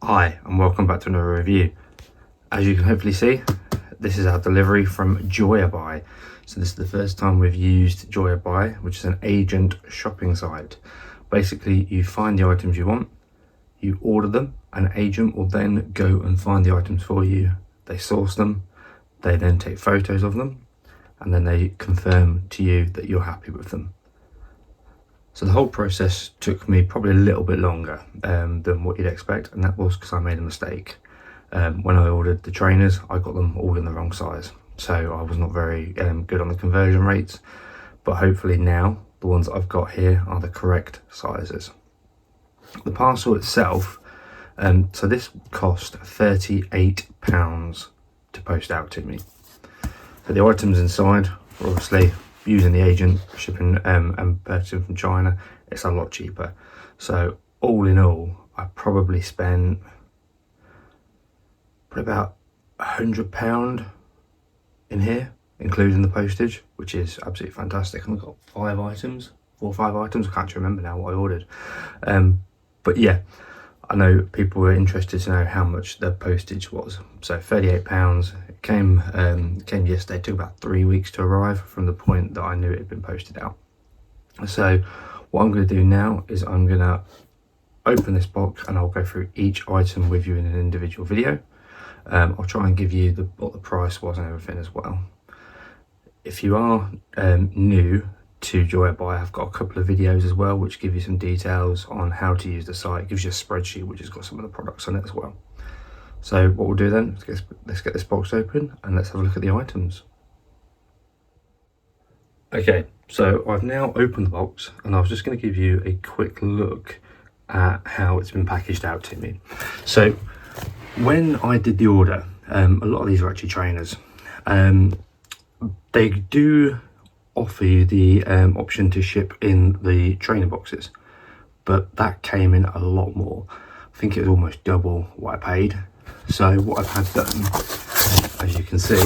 Hi and welcome back to another review. As you can hopefully see, this is our delivery from Joyabuy. So this is the first time we've used Joyabuy, which is an agent shopping site. Basically, you find the items you want, you order them, an agent will then go and find the items for you. They source them, they then take photos of them, and then they confirm to you that you're happy with them. So the whole process took me probably a little bit longer than what you'd expect, and that was because I made a mistake. When I ordered the trainers, I got them all in the wrong size, so I was not very good on the conversion rates, but hopefully now the ones that I've got here are the correct sizes. The parcel itself, so this cost £38 to post out to me. So the items inside are obviously, using the agent shipping and purchasing from China, it's a lot cheaper. So all in all, I probably spent about £100 in here, including the postage, which is absolutely fantastic. I've got 4 or 5 items. I can't remember now what I ordered. But yeah, I know people were interested to know how much the postage was. So £38. It came yesterday. It took about 3 weeks to arrive from the point that I knew it had been posted out. So what I'm going to do now is I'm going to open this box and I'll go through each item with you in an individual video. I'll try and give you what the price was and everything as well. If you are new to Joyabuy, I've got a couple of videos as well which give you some details on how to use the site. It gives you a spreadsheet which has got some of the products on it as well. So what we'll do then, let's get this box open and let's have a look at the items. Okay, so I've now opened the box and I was just going to give you a quick look at how it's been packaged out to me. So when I did the order, a lot of these are actually trainers. They do offer you the option to ship in the trainer boxes, but that came in a lot more. I think it was almost double what I paid. So what I've had done, as you can see,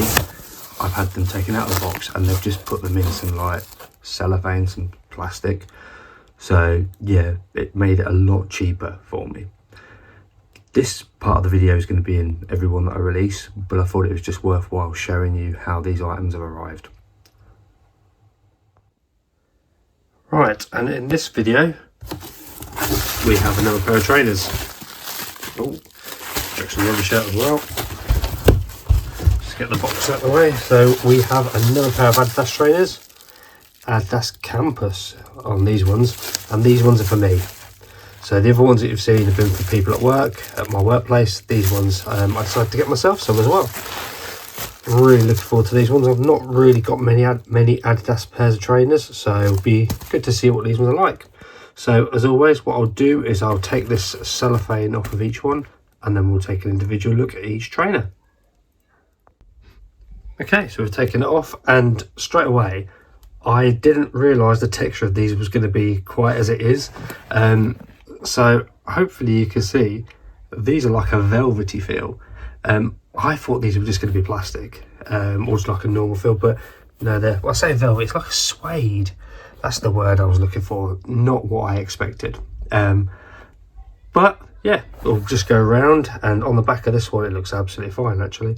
I've had them taken out of the box and they've just put them in some like cellophane, some plastic. So yeah, it made it a lot cheaper for me. This part of the video is going to be in every one that I release, but I thought it was just worthwhile showing you how these items have arrived. Right, and in this video, we have another pair of trainers. Oh, check some rubbish out as well. Just get the box out of the way. So we have another pair of Adidas trainers, Adidas Campus on these ones, and these ones are for me. So the other ones that you've seen have been for people at work, at my workplace. These ones I decided to get myself some as well. Really looking forward to these ones. I've not really got many Adidas pairs of trainers, so it'll be good to see what these ones are like. So as always, what I'll do is I'll take this cellophane off of each one and then we'll take an individual look at each trainer. Okay, so we've taken it off, and straight away I didn't realise the texture of these was going to be quite as it is. So hopefully you can see these are like a velvety feel. I thought these were just going to be plastic, or just like a normal feel, but no, well, I say velvet, it's like a suede. That's the word I was looking for, not what I expected. But yeah, we'll just go around, and on the back of this one it looks absolutely fine actually.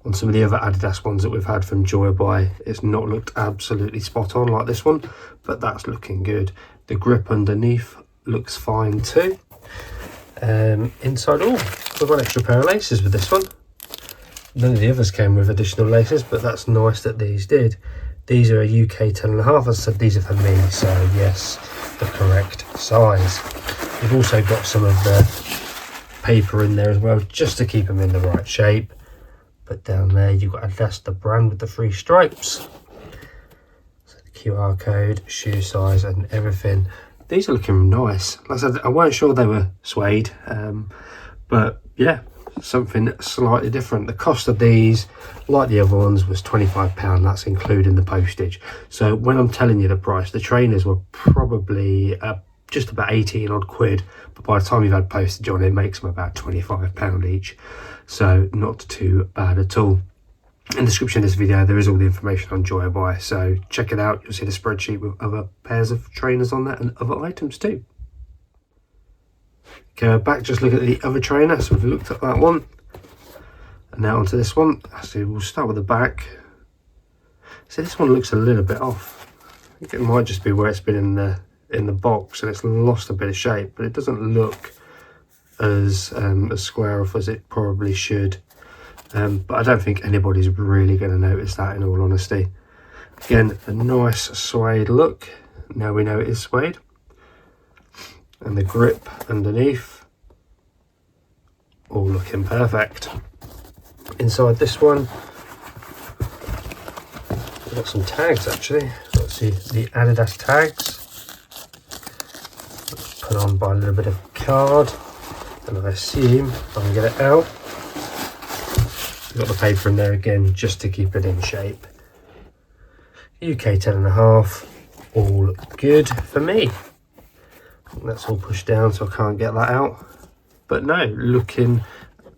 On some of the other Adidas ones that we've had from Joyabuy, it's not looked absolutely spot on like this one, but that's looking good. The grip underneath looks fine too. Inside, we've got an extra pair of laces with this one. None of the others came with additional laces, but that's nice that these did. These are a UK 10.5. As I said, these are for me, so yes, the correct size. We've also got some of the paper in there as well, just to keep them in the right shape. But down there you've got Adidas, the brand with the 3 stripes. So the QR code, shoe size and everything. These are looking nice. Like I said, I weren't sure they were suede, but yeah, something slightly different. The cost of these, like the other ones, was £25. That's including the postage. So when I'm telling you the price, the trainers were probably just about 18 odd quid, but by the time you've had postage on, it makes them about £25 each. So not too bad at all. In the description of this video there is all the information on Joyabuy, so check it out. You'll see the spreadsheet with other pairs of trainers on there and other items too. Go back, just look at the other trainer. So we've looked at that one. And now onto this one. So we'll start with the back. So this one looks a little bit off. I think it might just be where it's been in the box and it's lost a bit of shape, but it doesn't look as square off as it probably should. But I don't think anybody's really going to notice that, in all honesty. Again, a nice suede look. Now we know it is suede. And the grip underneath, all looking perfect. Inside this one, we've got some tags actually. Let's see, the Adidas tags. Put on by a little bit of card, and I assume if I can get it out. We've got the paper in there again, just to keep it in shape. UK 10.5, all good for me. That's all pushed down, so I can't get that out. But no, looking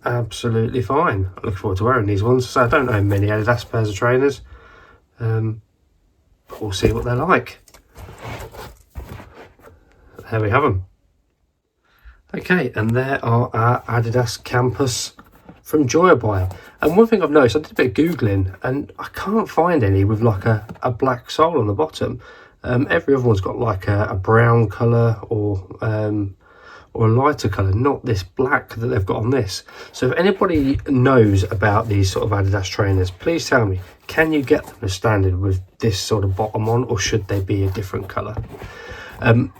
absolutely fine. I look forward to wearing these ones. So I don't own many Adidas pairs of trainers, but we'll see what they're like. There we have them. Okay, and there are our Adidas Campus from Joyabuy. And one thing I've noticed, I did a bit of Googling and I can't find any with like a black sole on the bottom. Every other one's got like a brown colour or a lighter colour, not this black that they've got on this. So if anybody knows about these sort of Adidas trainers, please tell me, can you get them as standard with this sort of bottom on, or should they be a different colour?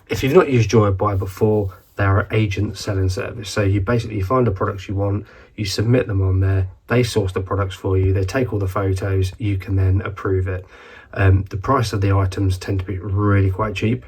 If you've not used Joyabuy before, they're an agent selling service. So you basically find the products you want, you submit them on there, they source the products for you, they take all the photos, you can then approve it. The price of the items tend to be really quite cheap.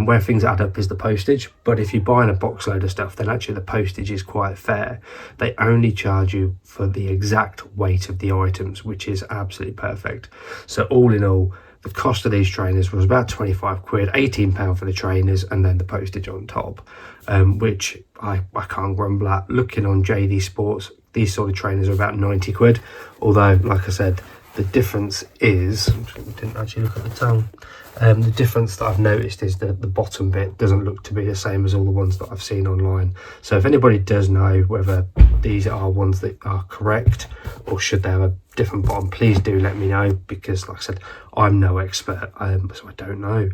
Where things add up is the postage, but if you buy in a box load of stuff, then actually the postage is quite fair. They only charge you for the exact weight of the items, which is absolutely perfect. So all in all, the cost of these trainers was about 25 quid, £18 for the trainers, and then the postage on top, which I can't grumble at. Looking on JD Sports, these sort of trainers are about 90 quid, although, like I said, the difference is, I didn't actually look at the tongue, the difference that I've noticed is that the bottom bit doesn't look to be the same as all the ones that I've seen online. So if anybody does know whether these are ones that are correct or should they have a different bottom, please do let me know, because like I said, I'm no expert, so I don't know.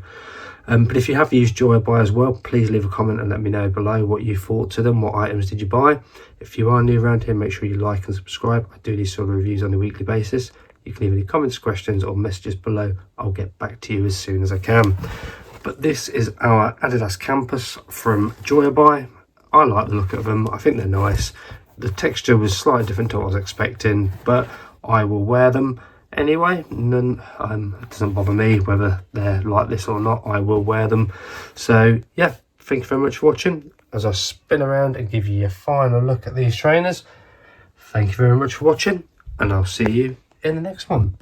But if you have used Joyabuy as well, please leave a comment and let me know below what you thought to them. What items did you buy? If you are new around here, make sure you like and subscribe. I do these sort of reviews on a weekly basis. You can leave any comments, questions or messages below. I'll get back to you as soon as I can. But this is our Adidas Campus from Joyabuy. I like the look of them. I think they're nice. The texture was slightly different to what I was expecting, but I will wear them anyway. It doesn't bother me whether they're like this or not. I will wear them. So yeah, thank you very much for watching. As I spin around and give you a final look at these trainers, thank you very much for watching, and I'll see you in the next one.